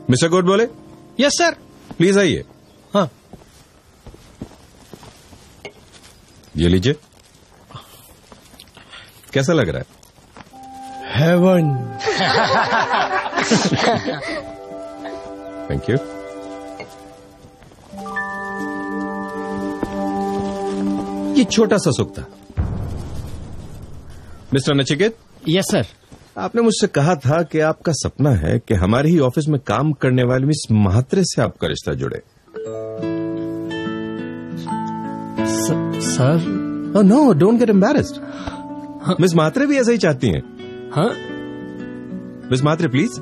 Mister Good बोले? Yes sir. Please आइए। हाँ। ये लीजिए। कैसा लग रहा है? हेवन। Thank you. ये छोटा सा सुख था। मिस्टर नचिकेत। Yes sir. आपने मुझसे कहा था कि आपका सपना है कि हमारे ही ऑफिस में काम करने वाली मिस महात्रे से आपका रिश्ता जुड़े। Sir? No, don't get embarrassed. Miss Mhatre भी ऐसा ही चाहती हैं। हाँ? Miss Mhatre please.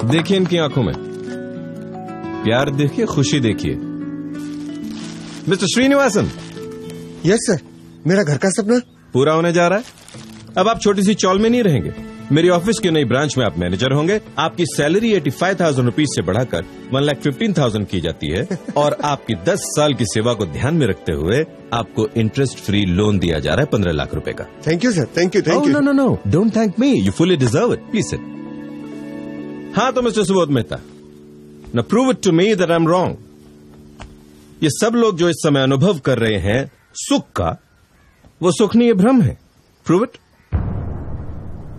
देखिए इनकी आंखों में प्यार देखिए, खुशी देखिए। मिस्टर श्रीनिवासन। Yes sir. मेरा घर का सपना पूरा होने जा रहा है। अब आप छोटी सी चौल में नहीं रहेंगे। मेरी ऑफिस की नई ब्रांच में आप मैनेजर होंगे। आपकी सैलरी 85,000 रुपीज से बढ़ाकर 1,15,000 की जाती है और आपकी 10 साल की सेवा को ध्यान में रखते हुए आपको इंटरेस्ट फ्री लोन दिया जा रहा है 15 लाख रुपए का। Thank you sir. Thank you. No no no, don't thank me, you fully deserve it. Please sit. हाँ तो mister Subodh Mehta, now prove it to me that I am wrong. ये सब लोग जो इस समय अनुभव कर रहे हैं सुख का, वो सुख नहीं, ये भ्रम है। Prove it.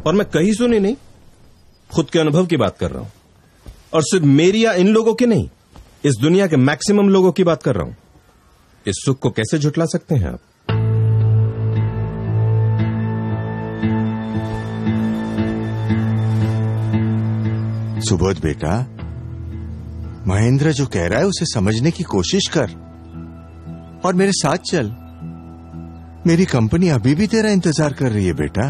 और मैं कहीं सुनी नहीं, खुद के अनुभव की बात कर रहा हूं। और सिर्फ मेरी या इन लोगों की नहीं, इस दुनिया के मैक्सिमम लोगों की बात कर रहा हूं। इस सुख को कैसे झुठला सकते हैं आप? सुबोध बेटा, महेंद्र जो कह रहा है उसे समझने की कोशिश कर और मेरे साथ चल। मेरी कंपनी अभी भी तेरा इंतजार कर रही है बेटा।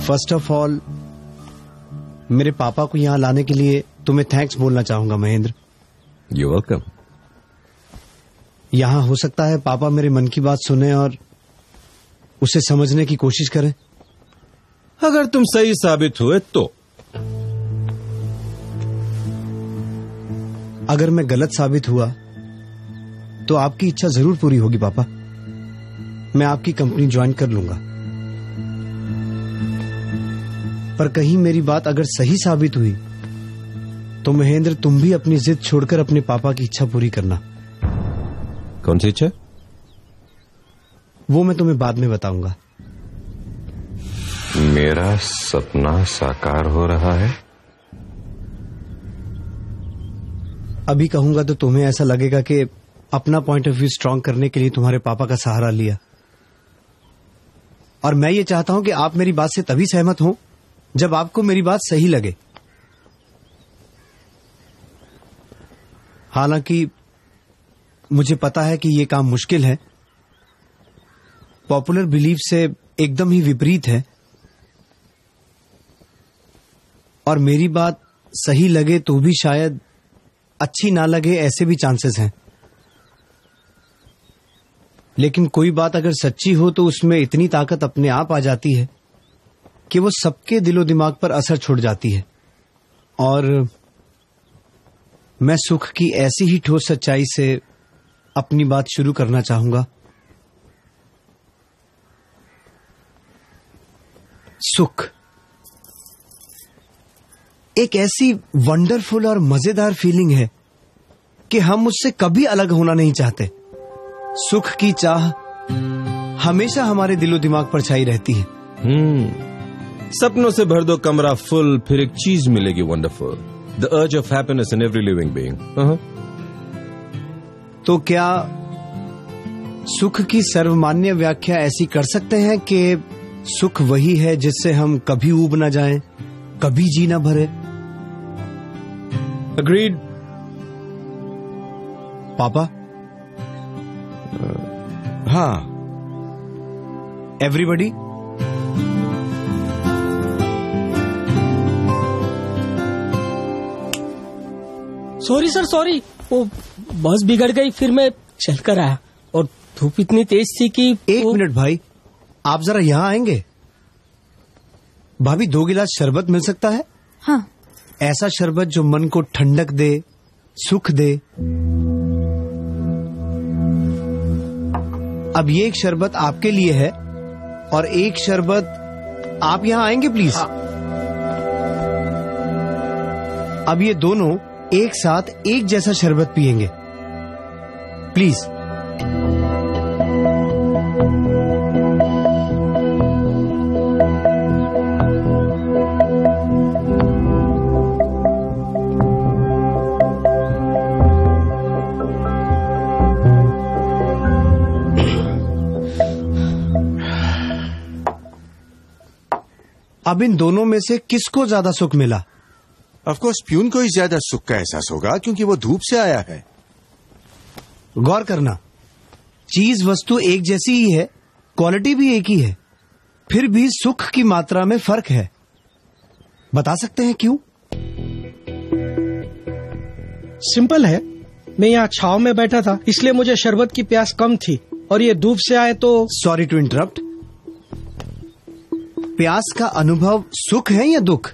फर्स्ट ऑफ ऑल, मेरे पापा को यहां लाने के लिए तुम्हें थैंक्स बोलना चाहूंगा महेंद्र। You welcome. यहां हो सकता है पापा मेरे मन की बात सुने और उसे समझने की कोशिश करें। अगर तुम सही साबित हुए तो। अगर मैं गलत साबित हुआ तो आपकी इच्छा जरूर पूरी होगी पापा। मैं आपकी कंपनी ज्वाइन कर लूंगा। पर कहीं मेरी बात अगर सही साबित हुई तो महेंद्र, तुम भी अपनी जिद छोड़कर अपने पापा की इच्छा पूरी करना। कौन सी इच्छा? वो मैं तुम्हें बाद में बताऊंगा। मेरा सपना साकार हो रहा है। अभी कहूंगा तो तुम्हें ऐसा लगेगा कि अपना पॉइंट ऑफ व्यू स्ट्रांग करने के लिए तुम्हारे पापा का सहारा लिया। और मैं ये चाहता हूं कि आप मेरी बात से तभी सहमत हो जब आपको मेरी बात सही लगे। हालांकि मुझे पता है कि ये काम मुश्किल है, पॉपुलर बिलीफ से एकदम ही विपरीत है, और मेरी बात सही लगे तो भी शायद अच्छी ना लगे, ऐसे भी चांसेस हैं। लेकिन कोई बात अगर सच्ची हो तो उसमें इतनी ताकत अपने आप आ जाती है कि वो सबके दिलो दिमाग पर असर छोड़ जाती है। और मैं सुख की ऐसी ही ठोस सच्चाई से अपनी बात शुरू करना चाहूंगा। सुख एक ऐसी वंडरफुल और मजेदार फीलिंग है कि हम उससे कभी अलग होना नहीं चाहते। सुख की चाह हमेशा हमारे दिलो दिमाग पर छाई रहती है। सपनों से भर दो कमरा फुल, फिर एक चीज मिलेगी wonderful, the urge of happiness in every living being. तो क्या सुख की सर्वमान्य व्याख्या ऐसी कर सकते हैं कि सुख वही है जिससे हम कभी ऊब न जाएं, कभी जी न भरे? अग्रीड। पापा? हाँ। एवरीबडी? सॉरी सर, सॉरी, वो बस बिगड़ गई, फिर मैं चल कर आया और धूप इतनी तेज थी कि। एक मिनट भाई, आप जरा यहाँ आएंगे? भाभी 2 गिलास शरबत मिल सकता है? हाँ। ऐसा शरबत जो मन को ठंडक दे, सुख दे। अब ये एक शरबत आपके लिए है और एक शरबत आप यहां आएंगे प्लीज। अब ये दोनों एक साथ एक जैसा शरबत पिएंगे प्लीज। अब इन दोनों में से किसको ज्यादा सुख मिला? ऑफ कोर्स प्यून को ही ज्यादा सुख का एहसास होगा क्योंकि वो धूप से आया है। गौर करना, चीज वस्तु एक जैसी ही है, क्वालिटी भी एक ही है, फिर भी सुख की मात्रा में फर्क है। बता सकते हैं क्यों? सिंपल है, मैं यहाँ छाव में बैठा था इसलिए मुझे शरबत की प्यास कम थी और ये धूप से आए तो। Sorry to interrupt. प्यास का अनुभव सुख है या दुख?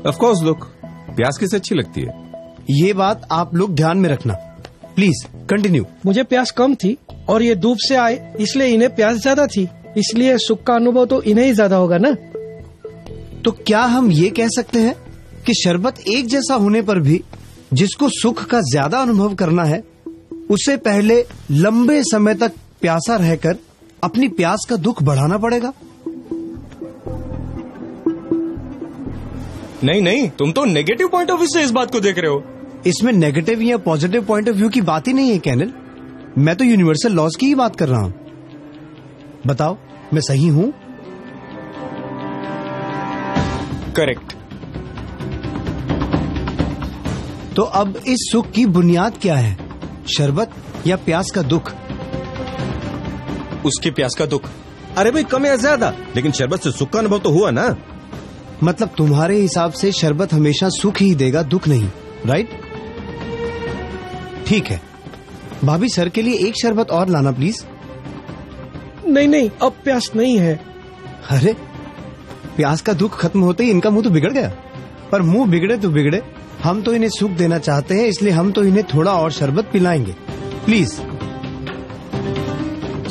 ऑफ कोर्स दुख। प्यास किसे अच्छी लगती है? ये बात आप लोग ध्यान में रखना प्लीज। कंटिन्यू। मुझे प्यास कम थी और ये धूप से आए इसलिए इन्हें प्यास ज्यादा थी, इसलिए सुख का अनुभव तो इन्हें ही ज्यादा होगा ना। तो क्या हम ये कह सकते हैं कि शरबत एक जैसा होने पर भी जिसको सुख का ज्यादा अनुभव करना है उसे पहले लंबे समय तक प्यासा रहकर अपनी प्यास का दुख बढ़ाना पड़ेगा? नहीं नहीं, तुम तो नेगेटिव पॉइंट ऑफ व्यू से इस बात को देख रहे हो। इसमें नेगेटिव या पॉजिटिव पॉइंट ऑफ व्यू की बात ही नहीं है कैनल। मैं तो यूनिवर्सल लॉज की ही बात कर रहा हूं। बताओ मैं सही हूं? करेक्ट। तो अब इस सुख की बुनियाद क्या है, शरबत या प्यास का दुख? उसकी प्यास का दुख। अरे भाई कम या ज्यादा, लेकिन शरबत से सुख का अनुभव तो हुआ ना। मतलब तुम्हारे हिसाब से शरबत हमेशा सुख ही देगा, दुख नहीं, राइट? ठीक है, भाभी सर के लिए एक शरबत और लाना प्लीज। नहीं नहीं, अब प्यास नहीं है। अरे प्यास का दुख खत्म होते ही इनका मुंह तो बिगड़ गया। पर मुंह बिगड़े तो बिगड़े, हम तो इन्हें सुख देना चाहते हैं, इसलिए हम तो इन्हें थोड़ा और शरबत पिलाएंगे प्लीज।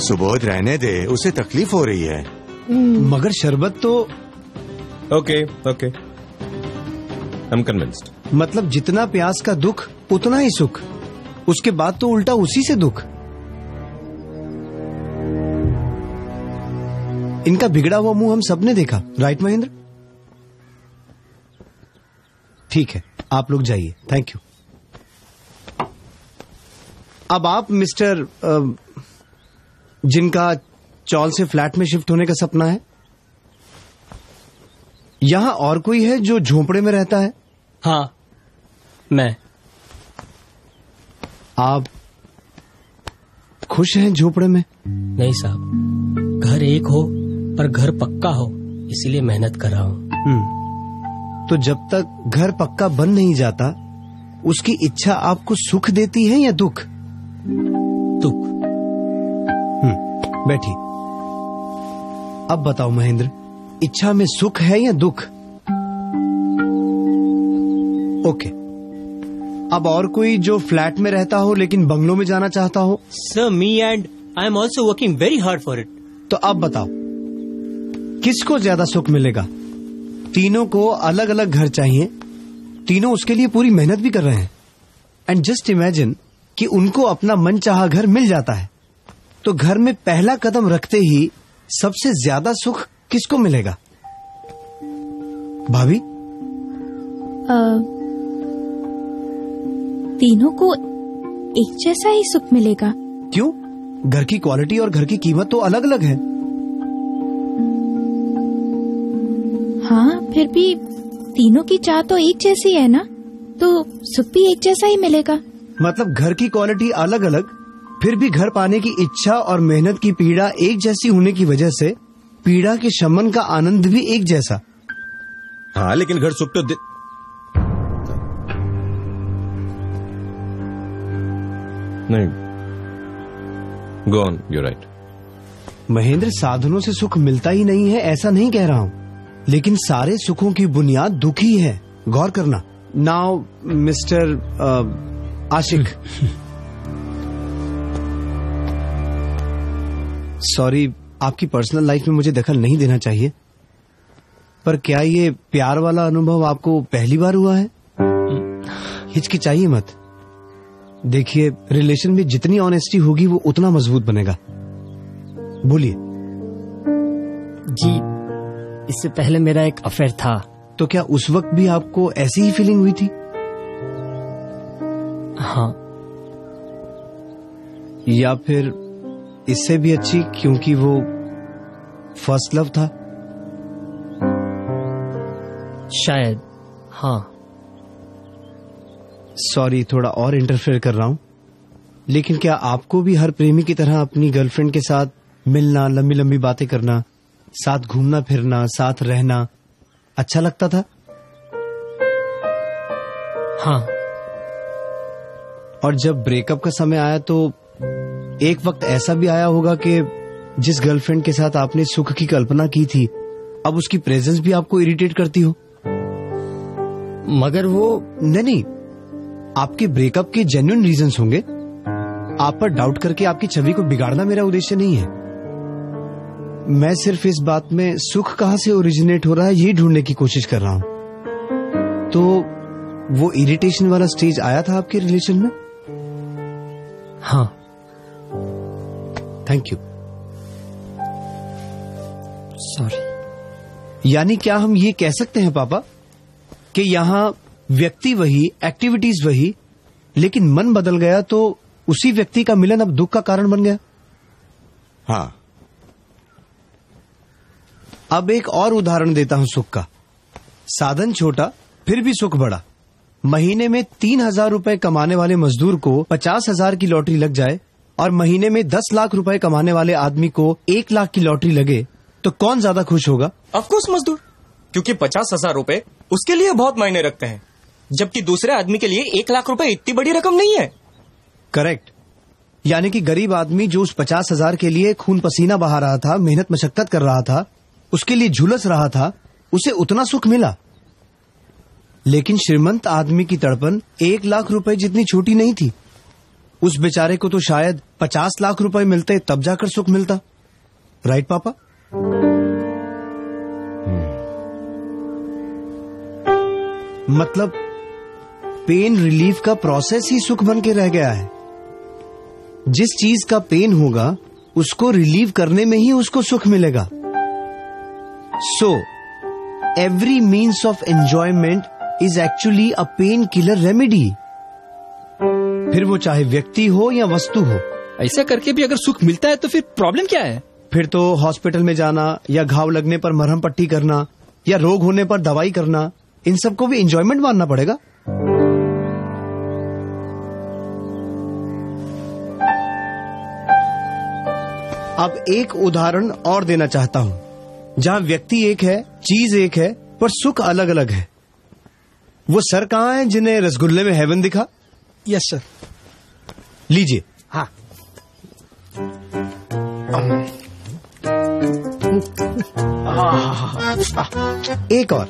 सुबोध रहने दे, उसे तकलीफ हो रही है। मगर शरबत तो। Okay okay, I am convinced. मतलब जितना प्यास का दुख उतना ही सुख, उसके बाद तो उल्टा उसी से दुख। इनका बिगड़ा हुआ मुंह हम सबने देखा, राइट महेंद्र? ठीक है, आप लोग जाइए, थैंक यू। अब आप मिस्टर जिनका चौल से फ्लैट में शिफ्ट होने का सपना है, यहां और कोई है जो झोपड़े में रहता है? हाँ, मैं। आप खुश हैं झोपड़े में? नहीं साहब, घर एक हो पर घर पक्का हो, इसीलिए मेहनत कर रहा हूँ। तो जब तक घर पक्का बन नहीं जाता, उसकी इच्छा आपको सुख देती है या दुख? दुख। बैठिए। अब बताओ महेंद्र, इच्छा में सुख है या दुख? ओके। अब और कोई जो फ्लैट में रहता हो लेकिन बंगलों में जाना चाहता हो? Sir, me and I am also working very hard for it. तो अब बताओ किसको ज्यादा सुख मिलेगा? तीनों को अलग अलग घर चाहिए, तीनों उसके लिए पूरी मेहनत भी कर रहे हैं। एंड जस्ट इमेजिन कि उनको अपना मनचाहा घर मिल जाता है, तो घर में पहला कदम रखते ही सबसे ज्यादा सुख किसको मिलेगा? भाभी? तीनों को एक जैसा ही सुख मिलेगा। क्यों? घर की क्वालिटी और घर की कीमत तो अलग अलग है। हाँ, फिर भी तीनों की चाह तो एक जैसी है ना, तो सुख भी एक जैसा ही मिलेगा। मतलब घर की क्वालिटी अलग अलग, फिर भी घर पाने की इच्छा और मेहनत की पीड़ा एक जैसी होने की वजह से पीड़ा के शमन का आनंद भी एक जैसा। हाँ, लेकिन घर सुख तो नहीं। Go on, you right. Mahendra, साधनों से सुख मिलता ही नहीं है ऐसा नहीं कह रहा हूँ, लेकिन सारे सुखों की बुनियाद दुख ही है। गौर करना। नाउ मिस्टर आशिक, सॉरी, आपकी पर्सनल लाइफ में मुझे दखल नहीं देना चाहिए, पर क्या ये प्यार वाला अनुभव आपको पहली बार हुआ है? हिचकिचाइए मत। देखिए, रिलेशन में जितनी ऑनेस्टी होगी वो उतना मजबूत बनेगा। बोलिए। जी, इससे पहले मेरा एक अफेयर था। तो क्या उस वक्त भी आपको ऐसी ही फीलिंग हुई थी? हाँ। या फिर इससे भी अच्छी, क्योंकि वो फर्स्ट लव था? शायद, हाँ। सॉरी, थोड़ा और इंटरफेयर कर रहा हूं, लेकिन क्या आपको भी हर प्रेमी की तरह अपनी गर्लफ्रेंड के साथ मिलना, लंबी लंबी बातें करना, साथ घूमना फिरना, साथ रहना अच्छा लगता था? हाँ। और जब ब्रेकअप का समय आया तो एक वक्त ऐसा भी आया होगा कि जिस गर्लफ्रेंड के साथ आपने सुख की कल्पना की थी, अब उसकी प्रेजेंस भी आपको इरिटेट करती हो? मगर वो नहीं, आपके ब्रेकअप के जेन्युइन रीजंस होंगे। आप पर डाउट करके आपकी छवि को बिगाड़ना मेरा उद्देश्य नहीं है। मैं सिर्फ इस बात में सुख कहां से ओरिजिनेट हो रहा है, यही ढूंढने की कोशिश कर रहा हूं। तो वो इरिटेशन वाला स्टेज आया था आपके रिलेशन में? हाँ। Thank you. सॉरी। यानी क्या हम ये कह सकते हैं पापा कि यहाँ व्यक्ति वही, एक्टिविटीज वही, लेकिन मन बदल गया तो उसी व्यक्ति का मिलन अब दुख का कारण बन गया? हाँ। अब एक और उदाहरण देता हूं सुख का। साधन छोटा फिर भी सुख बड़ा। महीने में 3,000 रुपए कमाने वाले मजदूर को 50,000 की लॉटरी लग जाए और महीने में 10 लाख रुपए कमाने वाले आदमी को 1 लाख की लॉटरी लगे, तो कौन ज्यादा खुश होगा? ऑफकोर्स मजदूर, क्योंकि 50,000 रुपए उसके लिए बहुत मायने रखते हैं, जबकि दूसरे आदमी के लिए 1 लाख रुपए इतनी बड़ी रकम नहीं है। करेक्ट। यानी कि गरीब आदमी जो उस 50,000 के लिए खून पसीना बहा रहा था, मेहनत मशक्कत कर रहा था, उसके लिए झुलस रहा था, उसे उतना सुख मिला। लेकिन श्रीमंत आदमी की तड़पन 1 लाख रुपए जितनी छोटी नहीं थी। उस बेचारे को तो शायद 50 लाख रुपए मिलते तब जाकर सुख मिलता। राइट पापा? मतलब पेन रिलीफ का प्रोसेस ही सुख बन के रह गया है। जिस चीज का पेन होगा उसको रिलीव करने में ही उसको सुख मिलेगा। So every means of enjoyment is actually a pain killer remedy, फिर वो चाहे व्यक्ति हो या वस्तु हो। ऐसा करके भी अगर सुख मिलता है तो फिर प्रॉब्लम क्या है? फिर तो हॉस्पिटल में जाना या घाव लगने पर मरहम पट्टी करना या रोग होने पर दवाई करना, इन सबको भी एंजॉयमेंट मानना पड़ेगा। अब एक उदाहरण और देना चाहता हूं जहां व्यक्ति एक है, चीज एक है, पर सुख अलग अलग है। वो सर कहां है जिन्हें रसगुल्ले में हेवन दिखा? Yes sir. लीजिए। हाँ। एक और।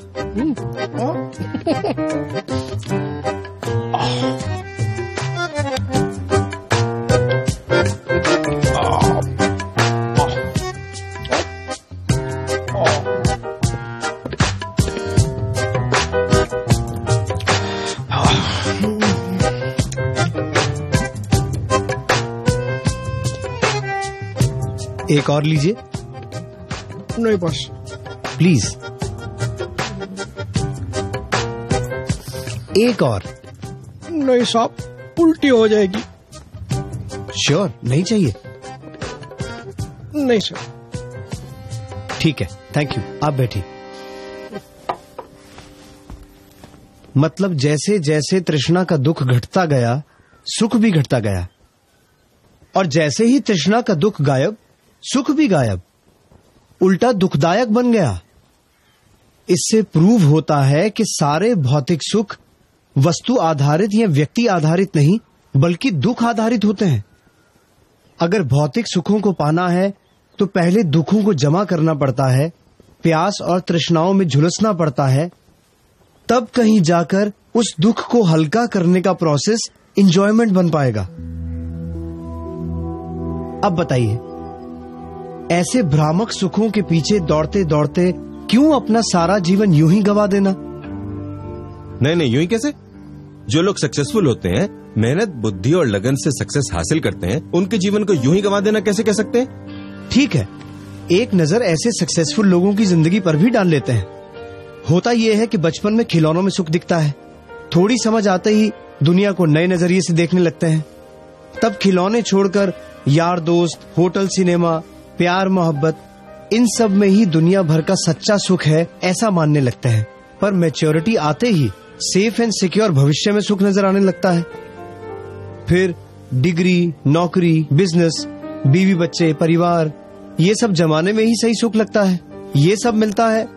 एक और लीजिए। नहीं बस। प्लीज। एक और। नहीं साहब, उल्टी हो जाएगी। श्योर? नहीं चाहिए? नहीं सर। ठीक है, थैंक यू। आप बैठिए। मतलब जैसे जैसे तृष्णा का दुख घटता गया, सुख भी घटता गया, और जैसे ही तृष्णा का दुख गायब, सुख भी गायब, उल्टा दुखदायक बन गया। इससे प्रूव होता है कि सारे भौतिक सुख वस्तु आधारित या व्यक्ति आधारित नहीं, बल्कि दुख आधारित होते हैं। अगर भौतिक सुखों को पाना है तो पहले दुखों को जमा करना पड़ता है, प्यास और तृष्णाओं में झुलसना पड़ता है, तब कहीं जाकर उस दुख को हल्का करने का प्रोसेस एंजॉयमेंट बन पाएगा। अब बताइए, ऐसे भ्रामक सुखों के पीछे दौड़ते दौड़ते क्यों अपना सारा जीवन यूं ही गवा देना? नहीं, यूं ही कैसे? जो लोग सक्सेसफुल होते हैं, मेहनत, बुद्धि और लगन से सक्सेस हासिल करते हैं, उनके जीवन को यूं ही गवा देना कैसे कह सकते हैं? ठीक है, एक नजर ऐसे सक्सेसफुल लोगों की जिंदगी पर भी डाल लेते हैं। होता यह है कि बचपन में खिलौनों में सुख दिखता है, थोड़ी समझ आते ही दुनिया को नए नजरिए से देखने लगते हैं। तब खिलौने छोड़कर यार दोस्त, होटल, सिनेमा, प्यार, मोहब्बत, इन सब में ही दुनिया भर का सच्चा सुख है ऐसा मानने लगते हैं। पर मैच्योरिटी आते ही सेफ एंड सिक्योर भविष्य में सुख नजर आने लगता है। फिर डिग्री, नौकरी, बिजनेस, बीवी बच्चे, परिवार, ये सब जमाने में ही सही सुख लगता है। ये सब मिलता है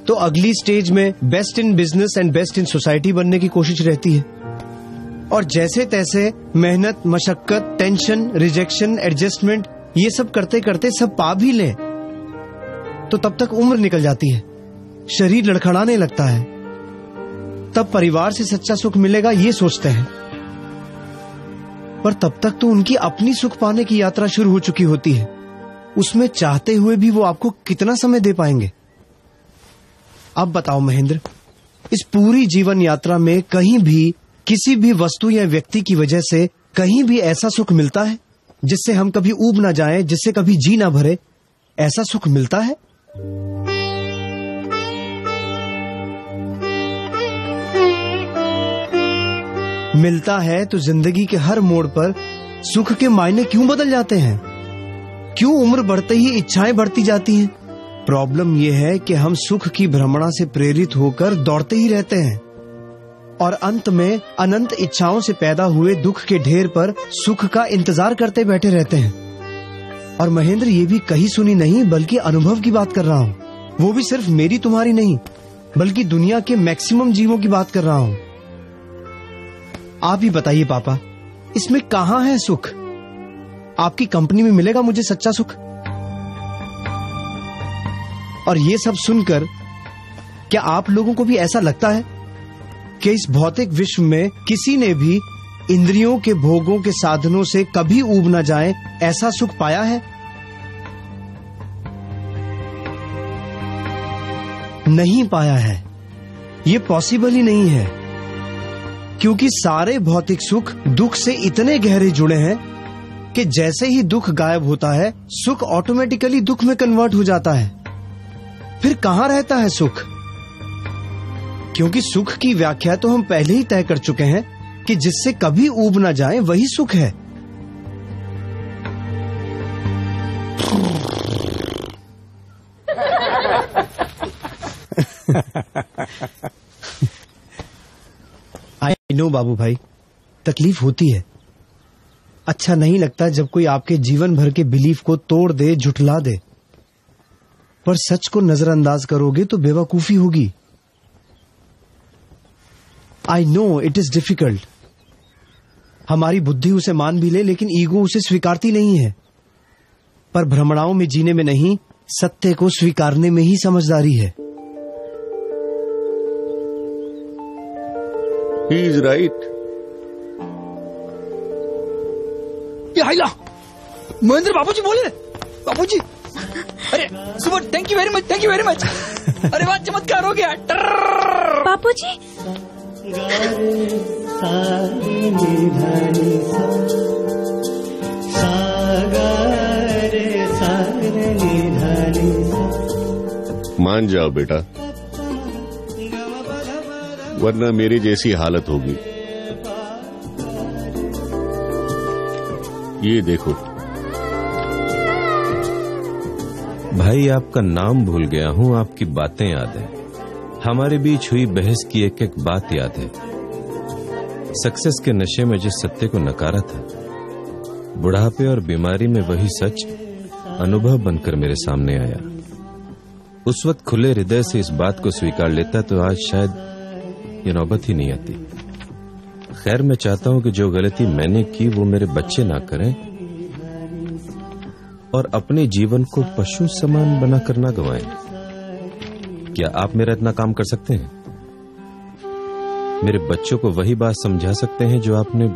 तो अगली स्टेज में best in business and best in society बनने की कोशिश रहती है। और जैसे तैसे मेहनत, मशक्कत, टेंशन, रिजेक्शन, एडजस्टमेंट, ये सब करते करते सब पा भी लें तो तब तक उम्र निकल जाती है, शरीर लड़खड़ाने लगता है। तब परिवार से सच्चा सुख मिलेगा ये सोचते हैं, पर तब तक तो उनकी अपनी सुख पाने की यात्रा शुरू हो चुकी होती है। उसमें चाहते हुए भी वो आपको कितना समय दे पाएंगे? अब बताओ महेंद्र, इस पूरी जीवन यात्रा में कहीं भी किसी भी वस्तु या व्यक्ति की वजह से कहीं भी ऐसा सुख मिलता है जिससे हम कभी ऊब ना जाएं, जिससे कभी जी ना भरे? ऐसा सुख मिलता है? मिलता है तो जिंदगी के हर मोड़ पर सुख के मायने क्यों बदल जाते हैं? क्यों उम्र बढ़ते ही इच्छाएं बढ़ती जाती हैं? प्रॉब्लम यह है कि हम सुख की भ्रमणा से प्रेरित होकर दौड़ते ही रहते हैं और अंत में अनंत इच्छाओं से पैदा हुए दुख के ढेर पर सुख का इंतजार करते बैठे रहते हैं। और महेंद्र, ये भी कही सुनी नहीं बल्कि अनुभव की बात कर रहा हूँ। वो भी सिर्फ मेरी तुम्हारी नहीं बल्कि दुनिया के मैक्सिमम जीवों की बात कर रहा हूँ। आप ही बताइए पापा, इसमें कहाँ है सुख? आपकी कंपनी में मिलेगा मुझे सच्चा सुख? और ये सब सुनकर क्या आप लोगों को भी ऐसा लगता है कि इस भौतिक विश्व में किसी ने भी इंद्रियों के भोगों के साधनों से कभी ऊब न जाए ऐसा सुख पाया है? नहीं पाया है। ये पॉसिबल ही नहीं है, क्योंकि सारे भौतिक सुख दुख से इतने गहरे जुड़े हैं कि जैसे ही दुख गायब होता है सुख ऑटोमेटिकली दुख में कन्वर्ट हो जाता है। फिर कहाँ रहता है सुख? क्योंकि सुख की व्याख्या तो हम पहले ही तय कर चुके हैं कि जिससे कभी ऊब ना जाए वही सुख है। आई नो बाबू भाई, तकलीफ होती है। अच्छा नहीं लगता जब कोई आपके जीवन भर के बिलीफ को तोड़ दे, झुठला दे। पर सच को नजरअंदाज करोगे तो बेवकूफी होगी। I know it is difficult. हमारी बुद्धि उसे मान भी ले, लेकिन ईगो उसे स्वीकारती नहीं है। पर भ्रमणाओं में जीने में नहीं, सत्य को स्वीकारने में ही समझदारी है। He is right. ये हाइला, महेंद्र बाबूजी बोले। बाबूजी, अरे सुबह, thank you very much, thank you very much. अरे वाह, चमत्कार हो गया। बाबूजी, मान जाओ बेटा, वरना मेरी जैसी हालत होगी। ये देखो भाई, आपका नाम भूल गया हूँ, आपकी बातें याद है। हमारे बीच हुई बहस की एक एक बात याद है। सक्सेस के नशे में जिस सत्य को नकारा था, बुढ़ापे और बीमारी में वही सच अनुभव बनकर मेरे सामने आया। उस वक्त खुले हृदय से इस बात को स्वीकार लेता तो आज शायद ये नौबत ही नहीं आती। खैर, मैं चाहता हूं कि जो गलती मैंने की वो मेरे बच्चे ना करें और अपने जीवन को पशु समान बनाकर ना गंवाएं। क्या आप मेरा इतना काम कर सकते हैं? मेरे बच्चों को वही बात समझा सकते हैं जो आपने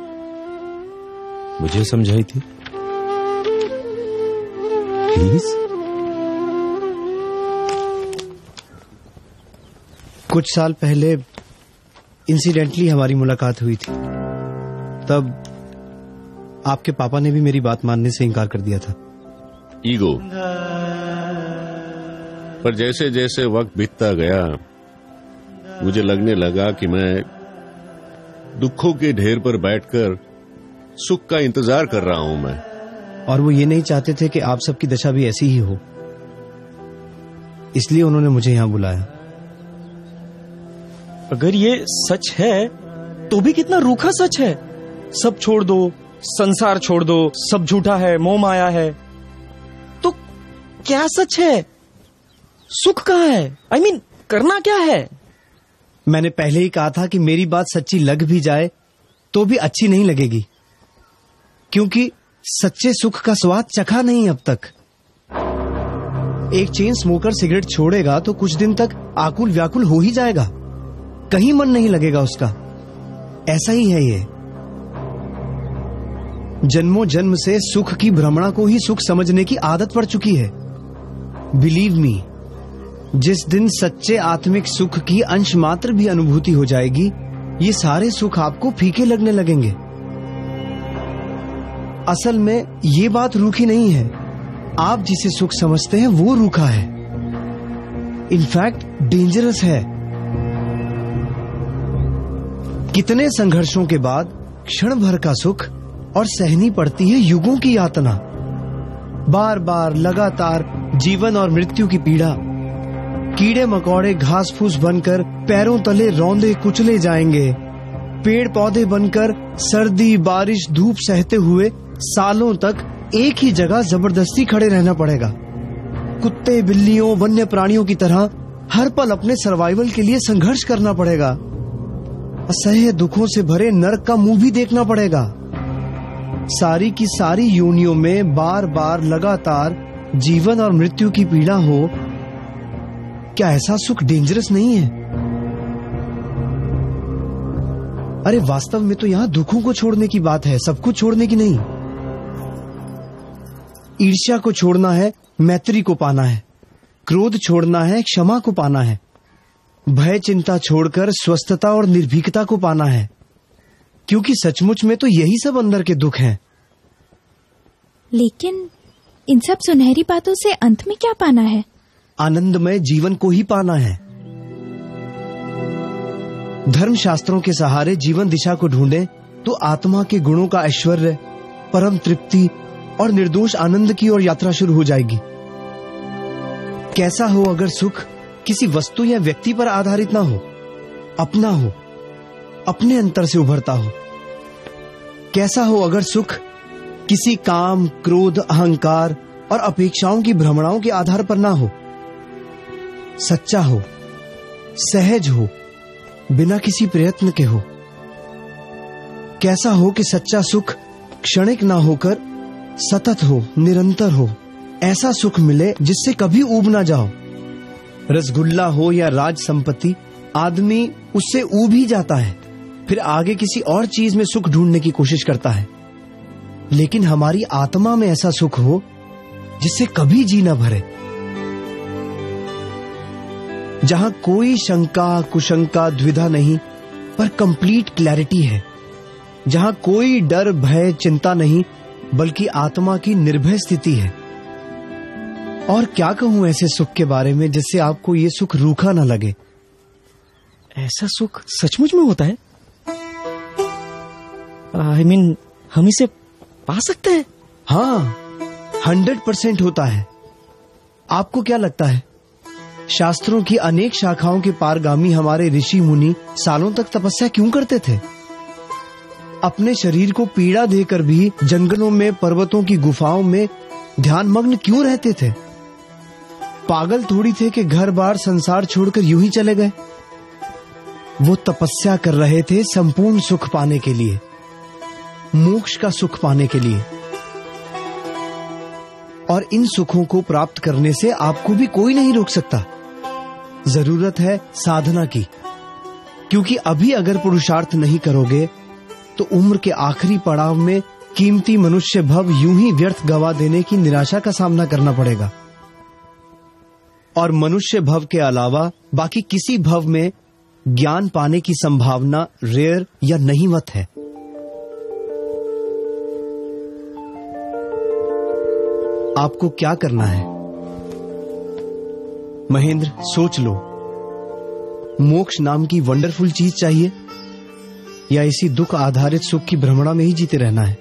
मुझे समझाई थी? प्लीज। कुछ साल पहले इंसिडेंटली हमारी मुलाकात हुई थी। तब आपके पापा ने भी मेरी बात मानने से इनकार कर दिया था। ईगो। पर जैसे जैसे वक्त बीतता गया मुझे लगने लगा कि मैं दुखों के ढेर पर बैठकर सुख का इंतजार कर रहा हूं मैं। और वो ये नहीं चाहते थे कि आप सबकी दशा भी ऐसी ही हो, इसलिए उन्होंने मुझे यहां बुलाया। अगर ये सच है तो भी कितना रूखा सच है। सब छोड़ दो, संसार छोड़ दो, सब झूठा है, मोह माया है। तो क्या सच है? सुख कहाँ है? I mean, करना क्या है? मैंने पहले ही कहा था कि मेरी बात सच्ची लग भी जाए तो भी अच्छी नहीं लगेगी, क्योंकि सच्चे सुख का स्वाद चखा नहीं अब तक। एक चेन स्मोकर सिगरेट छोड़ेगा तो कुछ दिन तक आकुल व्याकुल हो ही जाएगा, कहीं मन नहीं लगेगा उसका। ऐसा ही है ये। जन्मों जन्म से सुख की भ्रमणा को ही सुख समझने की आदत पड़ चुकी है। बिलीव मी, जिस दिन सच्चे आत्मिक सुख की अंश मात्र भी अनुभूति हो जाएगी, ये सारे सुख आपको फीके लगने लगेंगे। असल में ये बात रूखी नहीं है, आप जिसे सुख समझते हैं वो रूखा है, इनफैक्ट डेंजरस है। कितने संघर्षों के बाद क्षण भर का सुख और सहनी पड़ती है युगों की यातना। बार बार लगातार जीवन और मृत्यु की पीड़ा, कीड़े मकोड़े घास फूस बनकर पैरों तले रौंदे कुचले जाएंगे। पेड़ पौधे बनकर सर्दी बारिश धूप सहते हुए सालों तक एक ही जगह जबरदस्ती खड़े रहना पड़ेगा। कुत्ते बिल्लियों वन्य प्राणियों की तरह हर पल अपने सर्वाइवल के लिए संघर्ष करना पड़ेगा। असह्य दुखों से भरे नरक का मुंह भी देखना पड़ेगा। सारी की सारी योनियों में बार बार लगातार जीवन और मृत्यु की पीड़ा हो, क्या ऐसा सुख डेंजरस नहीं है? अरे वास्तव में तो यहां दुखों को छोड़ने की बात है, सब कुछ छोड़ने की नहीं। ईर्ष्या को छोड़ना है, मैत्री को पाना है। क्रोध छोड़ना है, क्षमा को पाना है। भय चिंता छोड़कर स्वस्थता और निर्भीकता को पाना है, क्योंकि सचमुच में तो यही सब अंदर के दुख हैं। लेकिन इन सब सुनहरी बातों से अंत में क्या पाना है? आनंदमय जीवन को ही पाना है। धर्म शास्त्रों के सहारे जीवन दिशा को ढूंढें तो आत्मा के गुणों का ऐश्वर्य, परम तृप्ति और निर्दोष आनंद की ओर यात्रा शुरू हो जाएगी। कैसा हो अगर सुख किसी वस्तु या व्यक्ति पर आधारित ना हो, अपना हो, अपने अंतर से उभरता हो। कैसा हो अगर सुख किसी काम, क्रोध, अहंकार और अपेक्षाओं की भ्रमणाओं के आधार पर ना हो। सच्चा हो, सहज हो, बिना किसी प्रयत्न के हो। कैसा हो कि सच्चा सुख क्षणिक ना होकर सतत हो, निरंतर हो। ऐसा सुख मिले जिससे कभी ऊब ना जाओ। रसगुल्ला हो या राज संपत्ति, आदमी उससे ऊब ही जाता है, फिर आगे किसी और चीज में सुख ढूंढने की कोशिश करता है। लेकिन हमारी आत्मा में ऐसा सुख हो जिससे कभी जी न भरे, जहां कोई शंका कुशंका द्विधा नहीं, पर कंप्लीट क्लैरिटी है। जहां कोई डर भय चिंता नहीं, बल्कि आत्मा की निर्भय स्थिति है। और क्या कहूं ऐसे सुख के बारे में जिससे आपको ये सुख रूखा न लगे। ऐसा सुख सचमुच में होता है? I mean, हम इसे पा सकते हैं? हाँ, 100% होता है। आपको क्या लगता है, शास्त्रों की अनेक शाखाओं के पारगामी हमारे ऋषि मुनि सालों तक तपस्या क्यों करते थे? अपने शरीर को पीड़ा देकर भी जंगलों में, पर्वतों की गुफाओं में ध्यान मग्न क्यों रहते थे? पागल थोड़ी थे कि घर बार संसार छोड़कर यूं ही चले गए। वो तपस्या कर रहे थे संपूर्ण सुख पाने के लिए, मोक्ष का सुख पाने के लिए। और इन सुखों को प्राप्त करने से आपको भी कोई नहीं रोक सकता। जरूरत है साधना की, क्योंकि अभी अगर पुरुषार्थ नहीं करोगे तो उम्र के आखिरी पड़ाव में कीमती मनुष्य भव यूं ही व्यर्थ गवा देने की निराशा का सामना करना पड़ेगा। और मनुष्य भव के अलावा बाकी किसी भव में ज्ञान पाने की संभावना रेयर या नहीवत है। आपको क्या करना है महेंद्र, सोच लो। मोक्ष नाम की वंडरफुल चीज चाहिए या इसी दुख आधारित सुख की भ्रमणा में ही जीते रहना है?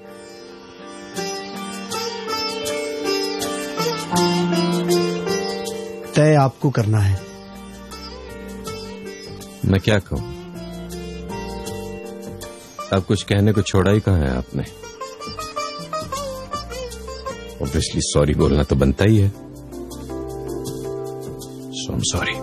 तय आपको करना है। मैं क्या कहूं? अब कुछ कहने को छोड़ा ही कहां है आपने। ऑब्वियसली सॉरी बोलना तो बनता ही है। सो आई एम सॉरी।